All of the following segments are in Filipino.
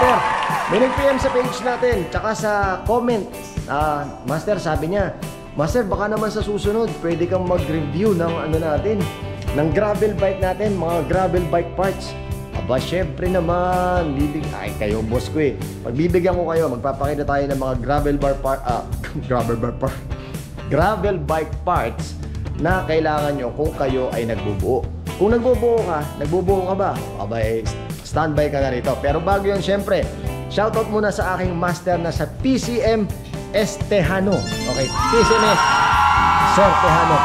Master, may nag-PM sa page natin, tsaka sa comment. Master, sabi niya, Master, baka naman sa susunod, pwede kang mag-review ng ano natin, ng gravel bike natin, mga gravel bike parts. Aba, syempre naman, ay kayo, boss ko eh. Pagbibigyan ko kayo, magpapakita tayo ng mga gravel bike parts na kailangan nyo kung kayo ay nagbubuo. Kung nagbubuo ka ba? Abay, standby ka na rito. Pero bago yun, syempre, shoutout muna sa aking master na sa PCM S. Tejano. Okay, PCM S. Sir Tejano.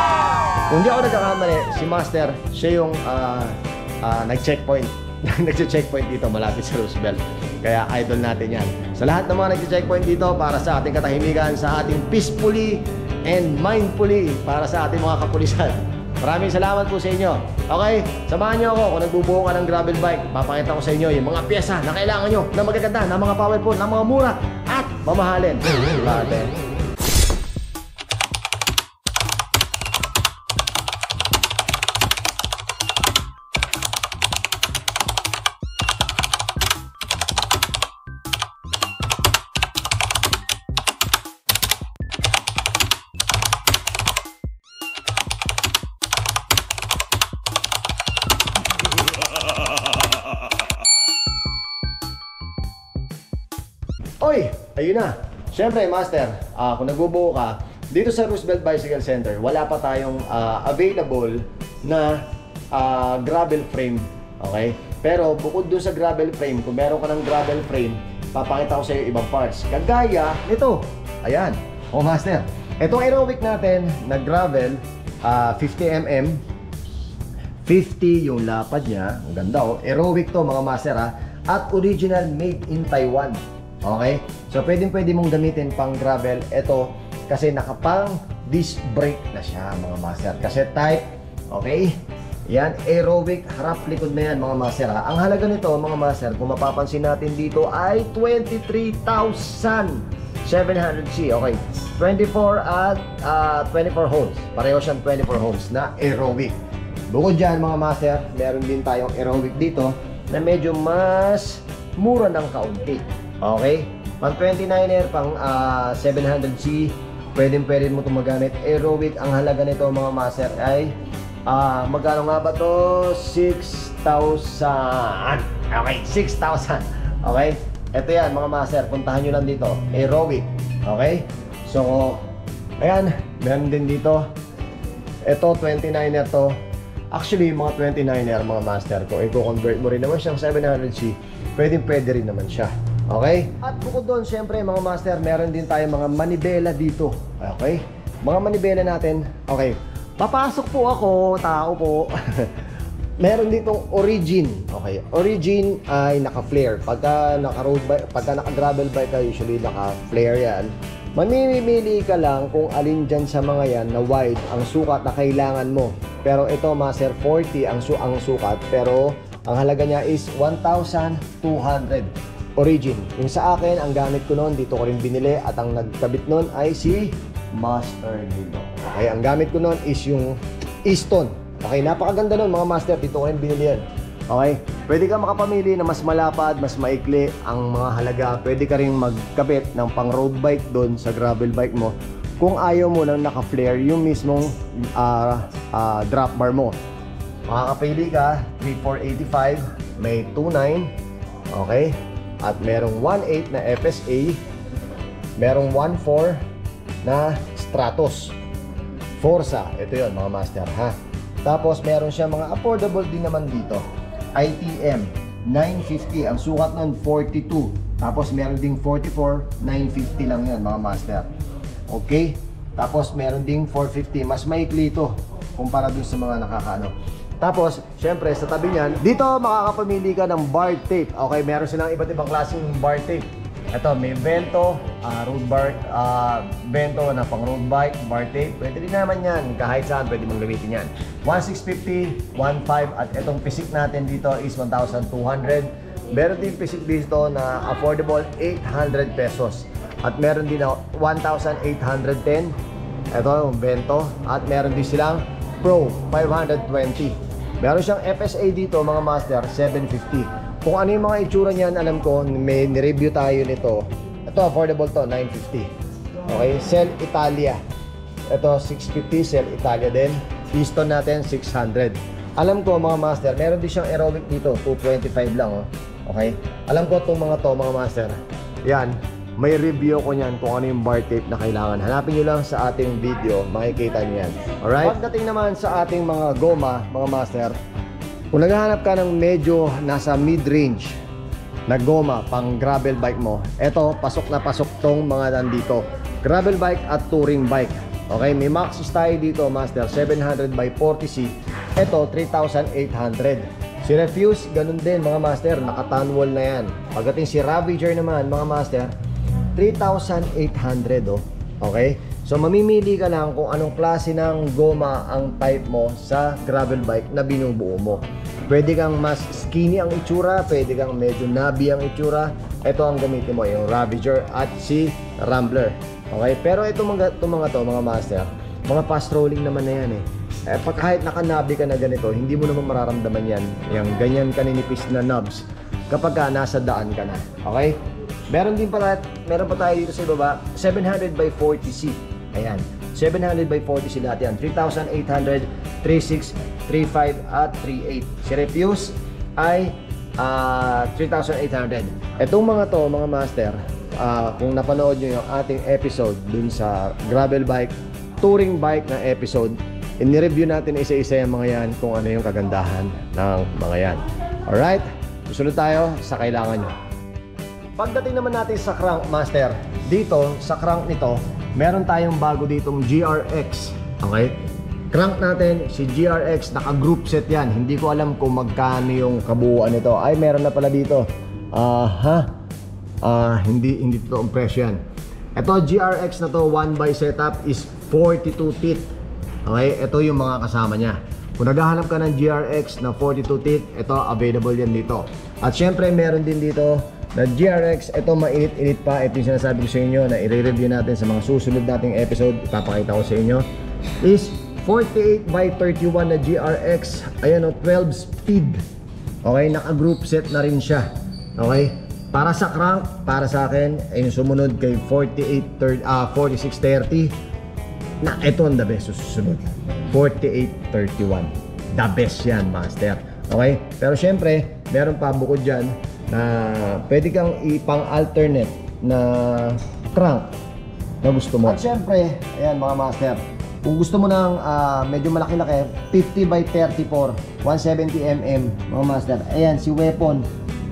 Kung di ako nagkakamali, si master, siya yung nag-checkpoint. Nag-checkpoint dito malapit sa Roosevelt. Kaya idol natin yan. Sa lahat ng mga nag-checkpoint dito para sa ating katahimikan, sa ating peacefully and mindfully, para sa ating mga kapulisan. Maraming salamat po sa inyo. Okay, samahan nyo ako kung nagbubuo ka ng gravel bike. Papakita ko sa inyo yung mga pyesa na kailangan nyo, na magaganda, na mga powerful, na mga mura at mamahalin. Oy, ayun na. Siyempre, master, kung nagbubuo ka, dito sa Roosevelt Bicycle Center, wala pa tayong available na gravel frame. Okay? Pero bukod dun sa gravel frame, kung meron ka ng gravel frame, papakita ko sa iyo ibang parts. Kagaya nito. Ayan. O master, itong aerobic natin na gravel, 50mm. 50 yung lapad niya. Ang ganda oh. Aerobic to mga master ha. At original made in Taiwan. Okay? So pwede mong gamitin pang gravel. Ito kasi nakapang disc brake na siya mga master. Kasi type, okay? Yan, aerobic, harap likod na yan mga master ha. Ang halaga nito mga master, kung mapapansin natin dito ay 23,700C. Okay, 24 at 24 holes. Pareho siyang 24 holes na aerobic. Bukod dyan mga master, meron din tayong aerobic dito na medyo mas mura ng kaunti. Okay? Pang 29er, pang 700C, pwede mo itong magamit. Aerobic, ang halaga nito mga master ay magkano nga ba to? 6,000. Okay, 6,000. Okay? Ito yan mga master, puntahan nyo lang dito. Aerobic. Okay? So, ayan, meron din dito. Ito, 29er to. Actually, mga 29er mga master ko, i-convert mo rin naman siyang 700C. Pwede rin naman siya. Okay? At bukod doon, syempre mga master, meron din tayo mga manibela dito. Okay? Mga manibela natin. Okay. Papasok po ako, tao po. Meron ditong Origin. Okay. Origin ay naka-flare. Pagka naka-gravel bike ka, usually naka-flare yan. Mamimili ka lang kung alin dyan sa mga yan na wide ang sukat na kailangan mo. Pero ito, master, 40 ang sukat. Pero ang halaga niya is 1,200. Origin. Yung sa akin, ang gamit ko noon, dito ko rin binili at ang nagkabit noon ay si Master Nilo. Okay, ang gamit ko noon is yung Easton. Okay, napakaganda noon mga master, dito ko rin binili yan. Okay, pwede ka makapamili na mas malapad, mas maikli ang mga halaga. Pwede ka rin magkabit ng pang road bike doon sa gravel bike mo. Kung ayaw mo nang naka-flare yung mismong drop bar mo. Makakapili ka, 3,485, may 2,9, okay? At merong 1.8 na FSA, merong 1.4 na Stratos Forza. Ito yon mga master ha. Tapos meron siya mga affordable din naman dito. ITM 950, ang sukat nun 42. Tapos meron ding 44, 950 lang yan mga master. Okay? Tapos meron ding 450, mas maikli ito kumpara dun sa mga nakakaano. Tapos, syempre, sa tabi niyan, dito makakapamili ka ng bar tape. Okay, meron silang iba't ibang klaseng bar tape. Ito, may Vento, road bar, Vento na pang road bike, bar tape. Pwede rin naman yan, kahit saan pwede mong gamitin yan. 1,650, 1,500, at itong pisik natin dito is 1,200. Meron din pisik dito na affordable, 800 pesos. At meron din na 1,810. Ito, yung Vento. At meron din silang Pro, 520. Meron siyang FSA dito mga master, 750. kung ano yung mga itsura niyan, alam ko, may ni-review tayo nito. Ito, affordable to, 950. Okay, Cell Italia. Ito, 650, Cell Italia din. Piston natin, 600. Alam ko, mga master, meron din siyang aerobic dito, 225 lang, oh. Okay? Alam ko itong mga to, mga master. Yan, may review ko niyan kung ano yung bar tape na kailangan. Hanapin nyo lang sa ating video, makikita nyo yan. Alright? Pagdating naman sa ating mga goma, mga master, kung naghahanap ka ng medyo nasa mid-range na goma pang gravel bike mo, eto, pasok na pasok tong mga nandito. Gravel bike at touring bike. Okay, may Maxxis tayo dito, master, 700 by 40C. Eto, 3,800. Si Refuse, ganun din mga master, naka-tanwall na yan. Pagdating si Ravager naman mga master, 3,800 oh. Okay? So mamimili ka lang kung anong klase ng goma ang type mo sa gravel bike na binubuo mo. Pwede kang mas skinny ang itsura, pwede kang medyo nubby ang itsura. Ito ang gamitin mo, yung Ravager at si Rambler. Okay? Pero itong mga to mga master, mga fast rolling naman na yan eh. Pag kahit naka-nubby ka na ganito, hindi mo naman mararamdaman yan. Yung ganyan kaninipis na knobs kapag ka nasa daan ka na. Okay? Meron pa tayo dito sa ibaba, 700 by 40C. Ayan. 700 by 40C lahat yan. 3,800, 3,600, 3,500 at 3,800. Si Refuse ay 3,800. Itong mga to, mga master, kung napanood nyo yung ating episode dun sa gravel bike, touring bike na episode, in-review natin isa-isa yung mga yan kung ano yung kagandahan ng mga yan. Alright? Susunod tayo sa kailangan nyo. Pagdating naman natin sa crank, master, dito sa crank nito, meron tayong bago ditong GRX. Okay? Crank natin, si GRX, naka-group set yan. Hindi ko alam kung magkano yung kabuuan nito. Ay, meron na pala dito. Hindi totoong presyo yan. Ito, GRX na to, 1x setup is 42 teeth. Okay, ito yung mga kasama niya. Kung naghahanap ka ng GRX na 42 teeth, ito available yan dito. At syempre meron din dito na GRX, ito mainit-init pa. Ito yung sinasabi ko sa inyo na i-review natin sa mga susunod nating episode. Ipapakita ko sa inyo. Is 48 by 31 na GRX. Ayan o, 12 speed. Okay, naka-group set na rin siya. Okay, para sa crank, para sa akin, ay yung sumunod kay 4630. Na ito ang the best susunod, 4831. The best yan, master. Okay? Pero syempre, meron pa bukod dyan na pwede kang ipang-alternate na crank na gusto mo. At syempre, ayan mga master, kung gusto mo ng medyo malaki-laki, 50 by 34, 170mm mga master. Ayan, si Weapon,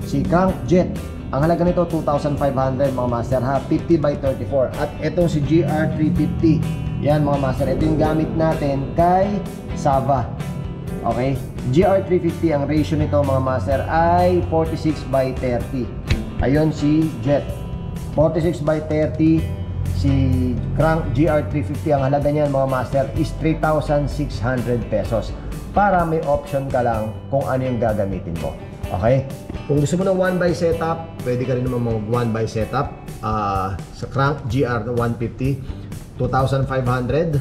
si Crank Jet. Ang halaga nito 2,500 mga master ha, 50 by 34. At itong si GR350. Yan mga master, ito yung gamit natin kay Sava. Okay? GR350, ang ratio nito mga master ay 46 by 30. Ayun si Jet. 46 by 30. Si Crank GR350, ang halaga niyan mga master is 3,600 pesos. Para may option ka lang kung ano yung gagamitin mo. Okay? Kung gusto mo ng 1x setup, pwede ka rin naman mag 1x setup sa Crank GR150, 2,500.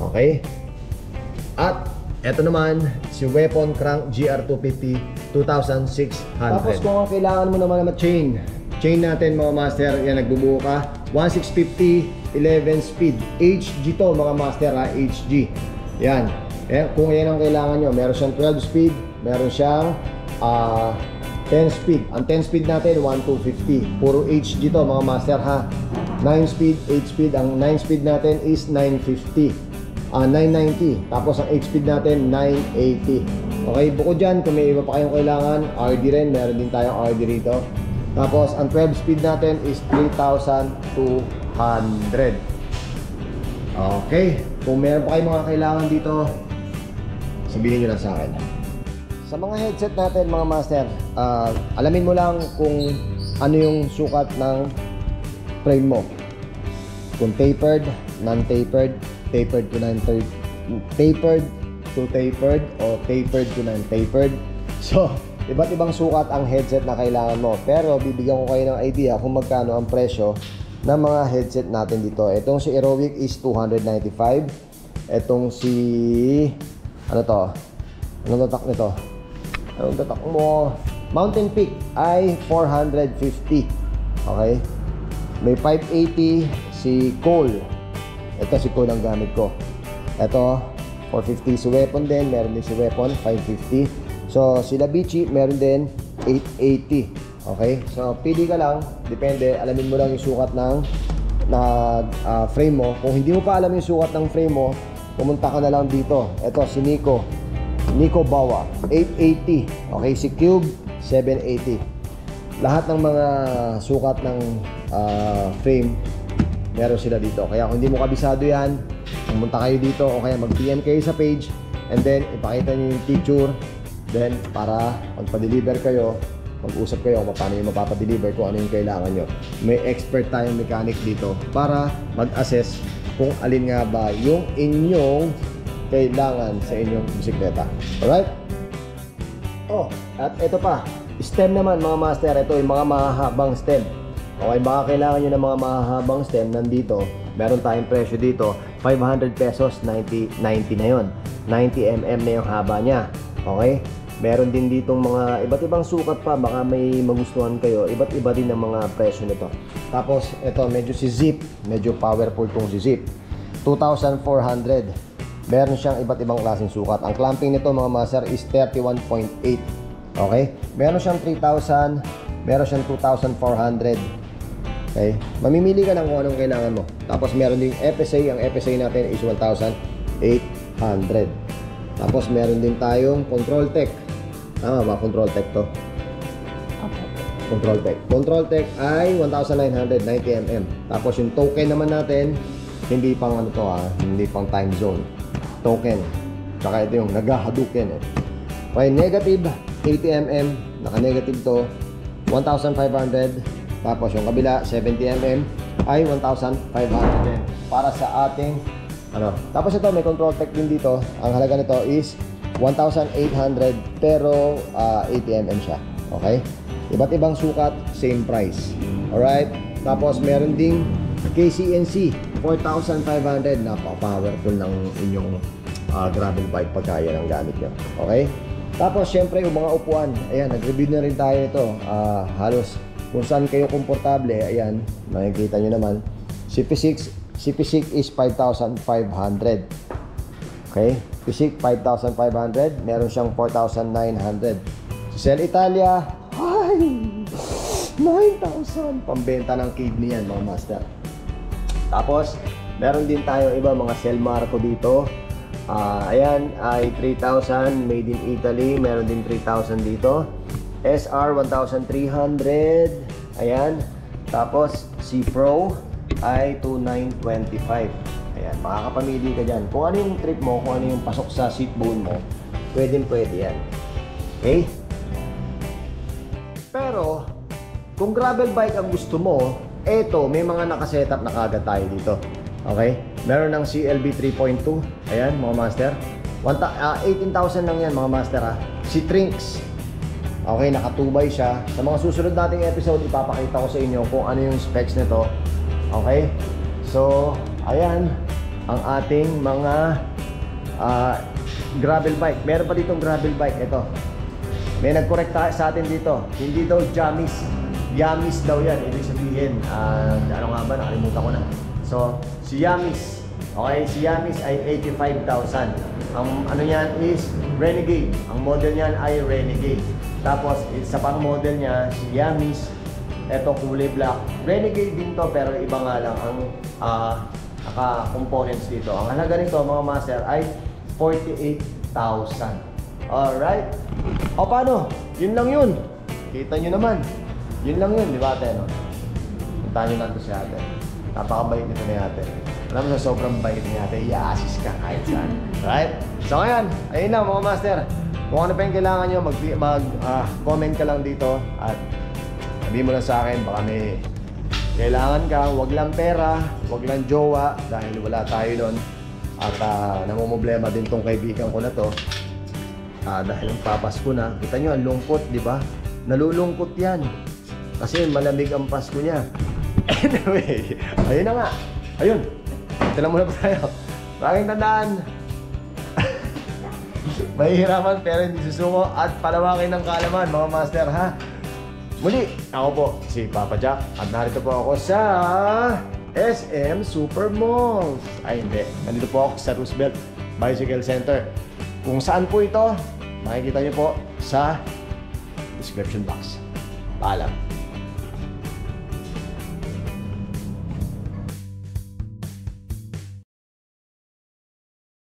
Okay? At eto naman, si Weapon Crank GR250, 2,600. Tapos kung ang kailangan mo naman chain natin mga master, yan, nagbubuo ka 1650, 11 speed HG to mga master ha, HG yan. Kung yan ang kailangan nyo, meron siyang 12 speed, meron siyang 10 speed. Ang 10 speed natin 1250, puro HG to mga master ha. 9 speed, 8 speed. Ang 9 speed natin is 950, 990. Tapos ang 8 speed natin 980. Okay, bukod dyan, kung may iba pa kayong kailangan, RD rin, meron din tayong RD rito. Tapos ang 12 speed natin is 3,200. Okay, kung meron pa kayong mga kailangan dito, sabihin nyo lang sa akin. Sa mga headset natin mga master, alamin mo lang kung ano yung sukat ng frame mo. Kung tapered, non-tapered, tapered to non-tapered, tapered to tapered, o tapered to non-tapered. So, iba't ibang sukat ang headset na kailangan mo. Pero bibigyan ko kayo ng idea kung magkano ang presyo ng mga headset natin dito. Itong si Aerowick is 295. Itong si ano to? Anong tatak nito? Anong tatak mo? Mountain Peak ay 450. Okay? May 580 si Cole. Ito si Cole ang gamit ko. Ito 450 si Weapon din, meron din si Weapon 550. So sila Bichi meron din 880. Okay? So pili ka lang, depende, alamin mo lang yung sukat ng frame mo. Kung hindi mo pa alam yung sukat ng frame mo, pumunta ka na lang dito. Ito si Nico Bawa 880. Okay, si Cube 780. Lahat ng mga sukat ng frame meron sila dito. Kaya kung hindi mo kabisado yan, pumunta kayo dito o kaya mag-PM kayo sa page and then ipakita nyo yung picture. Then para magpa-deliver kayo, mag-usap kayo kung paano yung mapapa-deliver, kung ano yung kailangan nyo. May expert tayong mechanic dito para mag-assess kung alin nga ba yung inyong kailangan sa inyong bisikleta. Alright? Oh, at ito pa, stem naman mga master. Ito yung mga mahahabang stem. Okay, baka kailangan nyo ng mga mahahabang stem. Nandito, meron tayong presyo dito 500 pesos, 90 na yon. 90 mm na yung haba nya. Okay? Meron din ditong mga iba't ibang sukat pa. Baka may magustuhan kayo. Iba't iba din ang mga presyo nito. Tapos, ito, medyo si Zip. Medyo powerful tong si Zip. 2,400. Meron siyang iba't ibang klaseng sukat. Ang clamping nito mga master is 31.8. Okay? Meron siyang 3,000. Meron siyang 2,400. Okay? Mamimili ka ng kung anong kailangan mo. Tapos meron din FSA. Ang FSA natin is 1,800. Tapos meron din tayong Control Tech. Tama ba? Control Tech to? Control Tech. Control Tech ay 1,990 mm. Tapos yung token naman natin, hindi pang ano to hindi pang time zone. Token. Tsaka ito yung nag-Hadouken Okay, negative 80 mm. Naka-negative to 1,500. Tapos yung kabila 70 mm ay 1,500 para sa ating Tapos ito may Control Tech din dito. Ang halaga nito is 1,800 pero 80 mm siya. Okay? Iba't ibang sukat, same price. Alright? Tapos meron ding KCNC 4,500. Napaka-powerful ng inyong gravel bike pagka yan ang gamit nyo. Okay? Tapos syempre yung mga upuan. Ayan, nag-review na rin tayo ito. Halos kung saan kayo komportable. Ayan, makikita nyo naman. CP6 is 5,500. Okay? P6 5,500. Meron siyang 4,900. Cell Italia, ay 9,000. Pambenta ng kidney yan mga master. Tapos meron din tayo iba mga Cell Marco dito. Ayan ay 3,000 made in Italy. Meron din 3,000 dito. SR 1,300. Ayan. Tapos C Pro ay 2,925. Ayan, makakapamili ka dyan. Kung ano yung trip mo, kung ano yung pasok sa seat bone mo, pwede yan. Okay? Pero, kung gravel bike ang gusto mo, eto, may mga nakasetup na kagad tayo dito. Okay? Meron ng CLB 3.2. Ayan, mga master. 18,000 lang yan, mga master Si Trinks. Okay, nakatubay siya. Sa mga susunod nating episode, ipapakita ko sa inyo kung ano yung specs nito. Okay? So, ayan ang ating mga gravel bike. Meron pa ditong gravel bike. Ito. May nag-correct sa atin dito. Hindi daw Yamis. Yamis daw yan. Ibig sabihin, ano nga ba? Nakalimutan ko na. So, si Yamis. Okay? Si Yamis ay 85,000. Ang ano yan is Renegade. Ang model niyan ay Renegade. Tapos, sa pang model niya, si Yamis. Ito kulay black. Renegade din to pero iba nga lang ang naka-components dito. Ang halaga nito mga master ay 48,000. Alright? O paano? Yun lang yun. Kita nyo naman. Yun lang yun, di ba ate? No? Puntahan nyo natin si ate. Napakabait nito ni ate. Alam mo sa sobrang bait ni ate, i-assist ka kahit saan. Right? So ngayon, ayun lang mga master. Kung ano pa yung kailangan nyo, mag-comment ka lang dito at sabihin mo lang sa akin, baka may kailangan ka, wag lang pera, wag lang jowa, dahil wala tayo doon. At namumblema din tong kaibigan ko na to. Dahil ang papasko na, kita nyo, ang lungkot, di ba? Nalulungkot yan. Kasi malamig ang Pasko niya. Anyway, ayun na nga. Ayun, ito lang muna po tayo. Maraming tandaan. Mahihirapan pero hindi susuko at palawakin ng kaalaman mga master ha. Muli, ako po si Papa Jack at narito po ako sa SM Super Malls. Ay hindi, nandito po ako sa Roosevelt Bicycle Center. Kung saan po ito, makikita niyo po sa description box. Paalam.